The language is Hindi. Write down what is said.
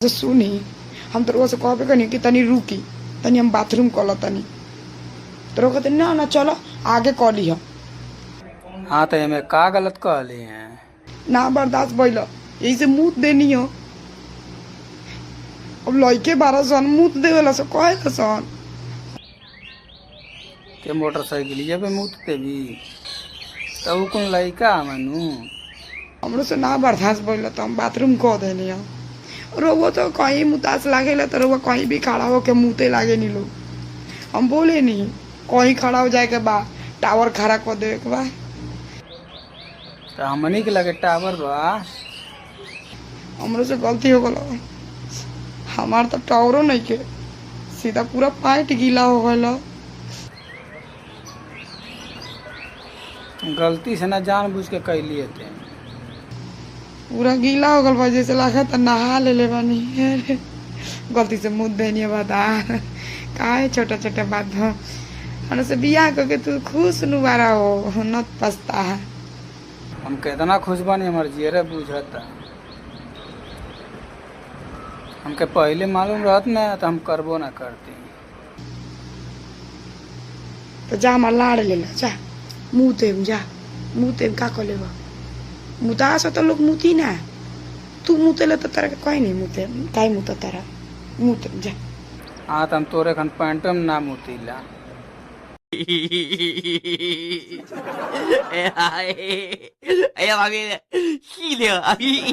तो सुनी हम तो से कहबे कनी कि तनी रुकी तनी हम बाथरूम कल तनी तो कहते ना ना चलो आगे कली हम। हाँ तो एमे का गलत कहली हैं? ना बर्दाश्त भइल यही से मुँह देनी हो। अब लइके 12 मुँह देवेला से कहेला सन के मोटरसाइकिलिया पे मुत देवी तो उ कौन लइका मनु? हमरो से ना बर्दाश्त भइल तो हम बाथरूम कह देनी हो। रोबो तो कहीं मुतास लागेला तो रोबो कहीं भी खड़ा होके मुँहते लागे नी लोग। हम बोले नहीं कहीं खड़ा हो जाए के बा टावर खड़ा कर दे के बा। तो हमनी के लगे टावर बा। हमरो से गलती हो गल। हमार तो टावरो नहीं के सीधा पूरा पाइट गीला हो गल। गलती से ना जानबूझ के कैलिए थे। पूरा गीला हो गल बा जैसे लगा था नहा ले बानी। अरे गलती से मुँह देनी बता काहे छोटा छोटा बात हो से बियाह करके तू खुश नुबारा हो न पछता है। हम कितना खुश बानी हमार जियरे बुझता। हमके पहले मालूम रहत ना तो हम करबो ना करती। तो जा हमार लाड़ ले ला जा मुँह तेम जा मुँह तेम का कर लेबा मुता से तो लोग मुती ना तू मुते ले तो तेरा के कोई नहीं मुते काई मुता तेरा मुँह तेम जा। हाँ तो हम तोरे खन पैंट में ना मुतीला।哎呀，妈逼，细的啊！